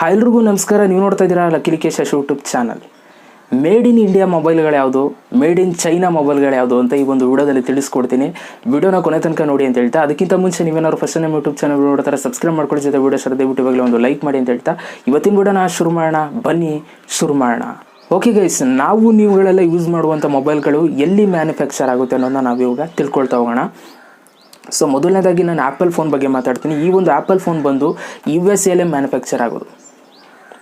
ಎಲ್ರಿಗೂ ನಮಸ್ಕಾರ. ನೀವು ನೋಡ್ತಾ ಇದ್ದೀರಾ Lakkesh YouTube channel. Made in India ಮೊಬೈಲ್ಗಳು ಯಾವುದು, ಮೇಡ್ ಇನ್ ಚೈನಾ ಮೊಬೈಲ್ಗಳು ಯಾವುದು ಅಂತ ಈ ಒಂದು ವಿಡಿಯೋದಲ್ಲಿ ತಿಳಿಸ್ಕೊಡ್ತೀನಿ. ವಿಡಿಯೋನ ಕೊನೆ ತನಕ ನೋಡಿ ಅಂತ ಹೇಳ್ತಾ, ಅದಕ್ಕಿಂತ ಮುಂಚೆ ನೀವೇನಾದ್ರು ಫಸ್ಟ್ ನಮ್ಮ ಯೂಟ್ಯೂಬ್ ಚಾನಲ್ ನೋಡ್ತಾರೆ ಸಬ್ಸ್ಕ್ರೈಬ್ ಮಾಡ್ಕೊಳ್ಳಿ, ಜೊತೆ ವಿಡಿಯೋ ಸರ್ ದಯವಿಟ್ಟು ಇವಾಗಲೇ ಒಂದು ಲೈಕ್ ಮಾಡಿ ಅಂತ ಹೇಳ್ತಾ ಇವತ್ತಿನ ವಿಡಿಯೋನ ಶುರು ಮಾಡೋಣ. ಬನ್ನಿ ಶುರು ಮಾಡೋಣ. ಓಕೆ ಗೈಸ್, ನಾವು ನೀವುಗಳೆಲ್ಲ ಯೂಸ್ ಮಾಡುವಂಥ ಮೊಬೈಲ್ಗಳು ಎಲ್ಲಿ ಮ್ಯಾನುಫ್ಯಾಕ್ಚರ್ ಆಗುತ್ತೆ ಅನ್ನೋದನ್ನ ನಾವು ಇವಾಗ ತಿಳ್ಕೊಳ್ತಾ ಹೋಗೋಣ. ಸೊ ಮೊದಲನೇದಾಗಿ ನಾನು ಆ್ಯಪಲ್ ಫೋನ್ ಬಗ್ಗೆ ಮಾತಾಡ್ತೀನಿ. ಈ ಒಂದು ಆ್ಯಪಲ್ ಫೋನ್ ಬಂದು USA ಮ್ಯಾನುಫ್ಯಾಕ್ಚರ್ ಆಗೋದು.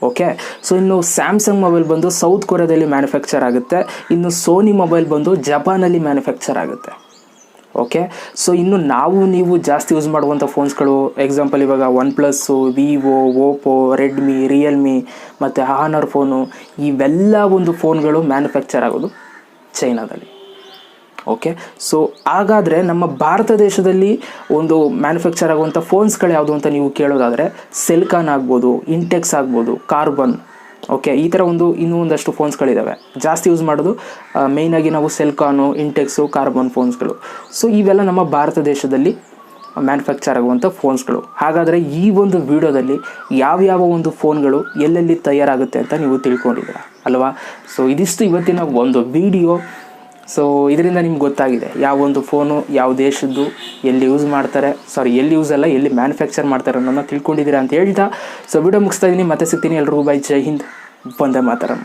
ಓಕೆ, ಸೊ ಇನ್ನು ಸ್ಯಾಮ್ಸಂಗ್ ಮೊಬೈಲ್ ಬಂದು ಸೌತ್ ಕೊರಿಯಾದಲ್ಲಿ ಮ್ಯಾನುಫ್ಯಾಕ್ಚರ್ ಆಗುತ್ತೆ. ಇನ್ನು ಸೋನಿ ಮೊಬೈಲ್ ಬಂದು ಜಪಾನಲ್ಲಿ ಮ್ಯಾನುಫ್ಯಾಕ್ಚರ್ ಆಗುತ್ತೆ. ಓಕೆ, ಸೊ ಇನ್ನು ನೀವು ಜಾಸ್ತಿ ಯೂಸ್ ಮಾಡುವಂಥ ಫೋನ್ಸ್ಗಳು ಎಕ್ಸಾಂಪಲ್ ಇವಾಗ OnePlus, Vivo, Oppo, Redmi, Realme ಮತ್ತು ಹಾನರ್ ಫೋನು, ಇವೆಲ್ಲ ಒಂದು ಫೋನ್ಗಳು ಮ್ಯಾನುಫ್ಯಾಕ್ಚರ್ ಆಗೋದು ಚೈನಾದಲ್ಲಿ. ಓಕೆ, ಸೊ ಹಾಗಾದರೆ ನಮ್ಮ ಭಾರತ ದೇಶದಲ್ಲಿ ಒಂದು ಮ್ಯಾನುಫ್ಯಾಕ್ಚರ್ ಆಗುವಂಥ ಫೋನ್ಸ್ಗಳು ಯಾವುದು ಅಂತ ನೀವು ಕೇಳೋದಾದರೆ ಸೆಲ್ಕಾನ್ ಆಗ್ಬೋದು, ಇಂಟೆಕ್ಸ್ ಆಗ್ಬೋದು, ಕಾರ್ಬನ್. ಓಕೆ, ಈ ಥರ ಇನ್ನೂ ಒಂದಷ್ಟು ಫೋನ್ಸ್ಗಳಿದ್ದಾವೆ. ಜಾಸ್ತಿ ಯೂಸ್ ಮಾಡೋದು ಮೇಯ್ನಾಗಿ ನಾವು ಸೆಲ್ಕಾನು, ಇಂಟೆಕ್ಸು, ಕಾರ್ಬನ್ ಫೋನ್ಸ್ಗಳು. ಸೊ ಇವೆಲ್ಲ ನಮ್ಮ ಭಾರತ ದೇಶದಲ್ಲಿ ಮ್ಯಾನುಫ್ಯಾಕ್ಚರ್ ಆಗುವಂಥ ಫೋನ್ಸ್ಗಳು. ಹಾಗಾದರೆ ಈ ಒಂದು ವಿಡಿಯೋದಲ್ಲಿ ಯಾವ್ಯಾವ ಒಂದು ಫೋನ್ಗಳು ಎಲ್ಲೆಲ್ಲಿ ತಯಾರಾಗುತ್ತೆ ಅಂತ ನೀವು ತಿಳ್ಕೊಂಡಿದ್ದೀರಾ ಅಲ್ವಾ. ಸೊ ಇದಿಷ್ಟು ಇವತ್ತಿನ ಒಂದು ವಿಡಿಯೋ. ಸೊ ಇದರಿಂದ ನಿಮ್ಗೆ ಗೊತ್ತಾಗಿದೆ ಯಾವ ಒಂದು ಫೋನು ಯಾವ ದೇಶದ್ದು ಎಲ್ಲಿ ಯೂಸ್ ಮಾಡ್ತಾರೆ, ಎಲ್ಲಿ ಯೂಸ್ ಅಲ್ಲ ಎಲ್ಲಿ ಮ್ಯಾನುಫ್ಯಾಕ್ಚರ್ ಮಾಡ್ತಾರೆ ಅನ್ನೋದನ್ನ ತಿಳ್ಕೊಂಡಿದ್ದೀರಾ ಅಂತ ಹೇಳ್ತಾ ಸೊ ವಿಡಿಯೋ ಮುಗಿಸ್ತಾ ಇದ್ದೀನಿ. ಮತ್ತೆ ಸಿಗ್ತೀನಿ. ಎಲ್ರಿಗೂ ಬೈ, ಜೈ ಹಿಂದ್, ವಂದೇ ಮಾತರಂ.